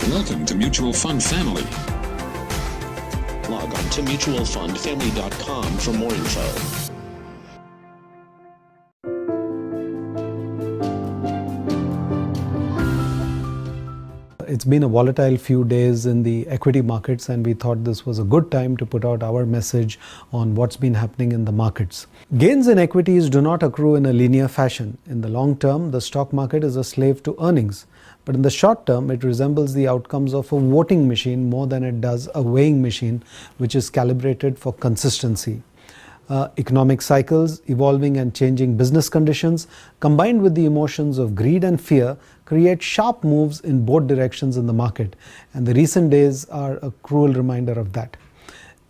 Welcome to Mutual Fund Family. Log on to mutualfundfamily.com for more info. It's been a volatile few days in the equity markets, and we thought this was a good time to put out our message on what's been happening in the markets. Gains in equities do not accrue in a linear fashion. In the long term, the stock market is a slave to earnings. But in the short term, it resembles the outcomes of a voting machine more than it does a weighing machine, which is calibrated for consistency. Economic cycles, evolving and changing business conditions, combined with the emotions of greed and fear, create sharp moves in both directions in the market, and the recent days are a cruel reminder of that.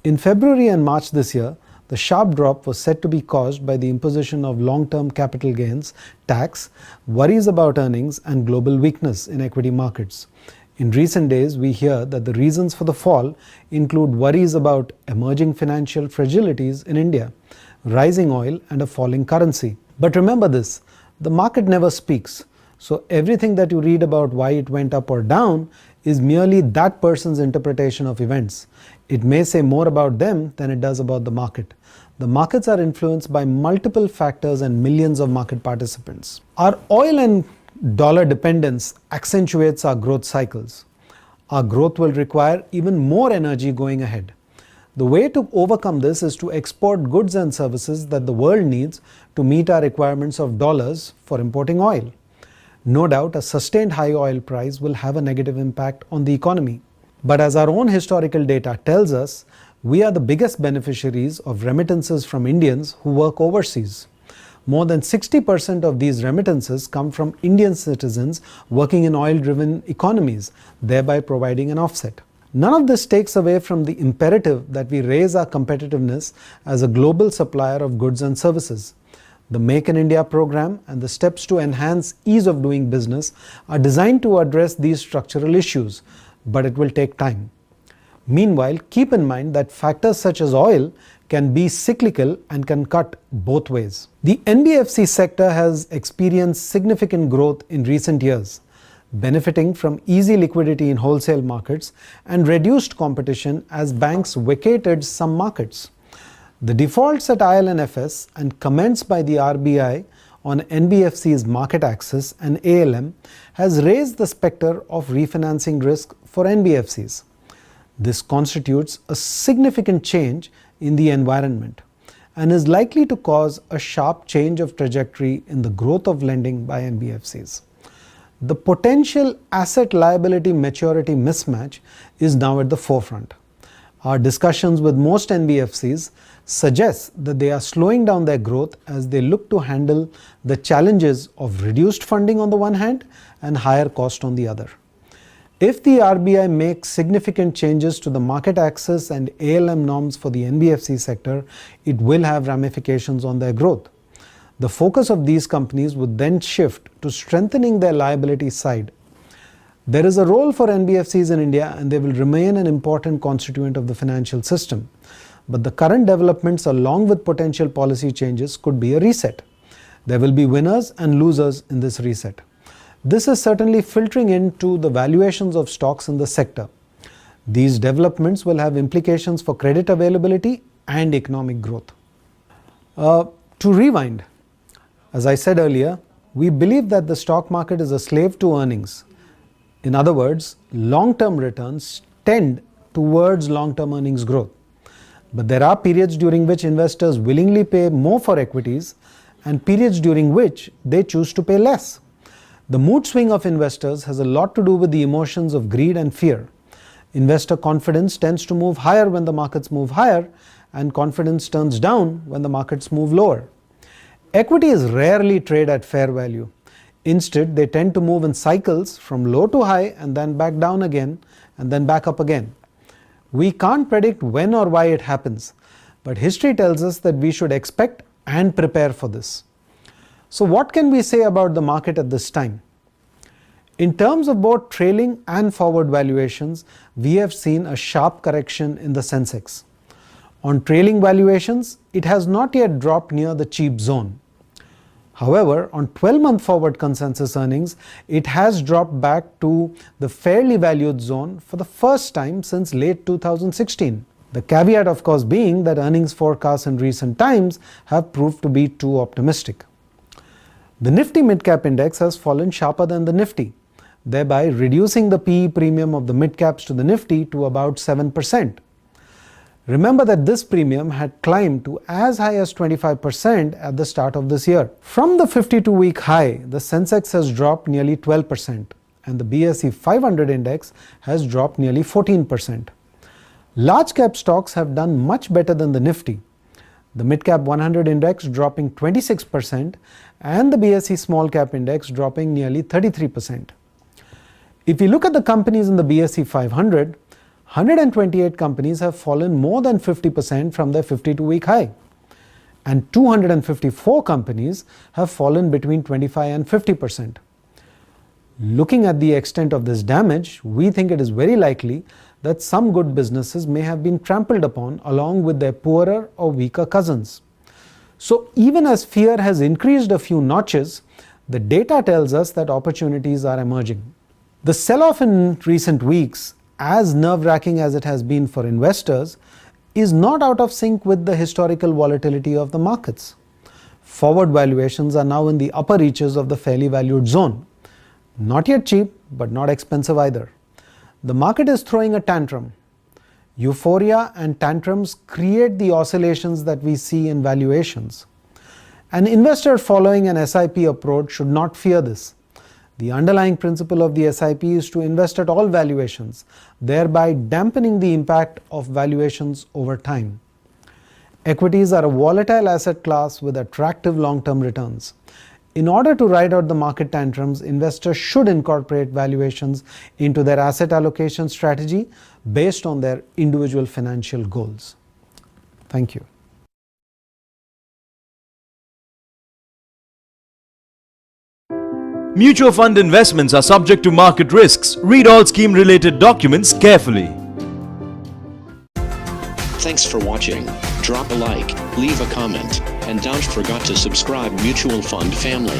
In February and March this year, the sharp drop was said to be caused by the imposition of long-term capital gains tax, worries about earnings, and global weakness in equity markets. In recent days, we hear that the reasons for the fall include worries about emerging financial fragilities in India, rising oil, and a falling currency. But remember this, the market never speaks. So everything that you read about why it went up or down is merely that person's interpretation of events. It may say more about them than it does about the market. The markets are influenced by multiple factors and millions of market participants. Our oil and dollar dependence accentuates our growth cycles. Our growth will require even more energy going ahead. The way to overcome this is to export goods and services that the world needs to meet our requirements of dollars for importing oil. No doubt, a sustained high oil price will have a negative impact on the economy. But as our own historical data tells us, we are the biggest beneficiaries of remittances from Indians who work overseas. More than 60% of these remittances come from Indian citizens working in oil-driven economies, thereby providing an offset. None of this takes away from the imperative that we raise our competitiveness as a global supplier of goods and services. The Make in India program and the steps to enhance ease of doing business are designed to address these structural issues, but it will take time. Meanwhile, keep in mind that factors such as oil can be cyclical and can cut both ways. The NBFC sector has experienced significant growth in recent years, benefiting from easy liquidity in wholesale markets and reduced competition as banks vacated some markets. The defaults at IL&FS and comments by the RBI on NBFC's market access and ALM has raised the specter of refinancing risk for NBFCs. This constitutes a significant change in the environment and is likely to cause a sharp change of trajectory in the growth of lending by NBFCs. The potential asset-liability maturity mismatch is now at the forefront. Our discussions with most NBFCs suggest that they are slowing down their growth as they look to handle the challenges of reduced funding on the one hand and higher cost on the other. If the RBI makes significant changes to the market access and ALM norms for the NBFC sector, it will have ramifications on their growth. The focus of these companies would then shift to strengthening their liability side. There is a role for NBFCs in India, and they will remain an important constituent of the financial system. But the current developments, along with potential policy changes, could be a reset. There will be winners and losers in this reset. This is certainly filtering into the valuations of stocks in the sector. These developments will have implications for credit availability and economic growth. To rewind, as I said earlier, we believe that the stock market is a slave to earnings. In other words, long-term returns tend towards long-term earnings growth. But there are periods during which investors willingly pay more for equities and periods during which they choose to pay less. The mood swing of investors has a lot to do with the emotions of greed and fear. Investor confidence tends to move higher when the markets move higher, and confidence turns down when the markets move lower. Equities rarely trade at fair value. Instead, they tend to move in cycles from low to high and then back down again and then back up again. We can't predict when or why it happens, but history tells us that we should expect and prepare for this. So what can we say about the market at this time? In terms of both trailing and forward valuations, we have seen a sharp correction in the Sensex. On trailing valuations, it has not yet dropped near the cheap zone. However, on 12-month forward consensus earnings, it has dropped back to the fairly valued zone for the first time since late 2016. The caveat, of course, being that earnings forecasts in recent times have proved to be too optimistic. The Nifty Midcap Index has fallen sharper than the Nifty, thereby reducing the PE premium of the midcaps to the Nifty to about 7%. Remember that this premium had climbed to as high as 25% at the start of this year. From the 52-week high, the Sensex has dropped nearly 12% and the BSE 500 index has dropped nearly 14%. Large cap stocks have done much better than the Nifty. The Midcap 100 index dropping 26% and the BSE Small Cap index dropping nearly 33%. If you look at the companies in the BSE 500, 128 companies have fallen more than 50% from their 52-week high, and 254 companies have fallen between 25 and 50%. Looking at the extent of this damage, we think it is very likely that some good businesses may have been trampled upon along with their poorer or weaker cousins. So even as fear has increased a few notches, the data tells us that opportunities are emerging. The sell-off in recent weeks, as nerve-wracking as it has been for investors, is not out of sync with the historical volatility of the markets. Forward valuations are now in the upper reaches of the fairly valued zone. Not yet cheap, but not expensive either. The market is throwing a tantrum. Euphoria and tantrums create the oscillations that we see in valuations. An investor following an SIP approach should not fear this. The underlying principle of the SIP is to invest at all valuations, thereby dampening the impact of valuations over time. Equities are a volatile asset class with attractive long-term returns. In order to ride out the market tantrums, investors should incorporate valuations into their asset allocation strategy based on their individual financial goals. Thank you. Mutual fund investments are subject to market risks. Read all scheme-related documents carefully. Thanks for watching. Drop a like, leave a comment, and don't forget to subscribe Mutual Fund family.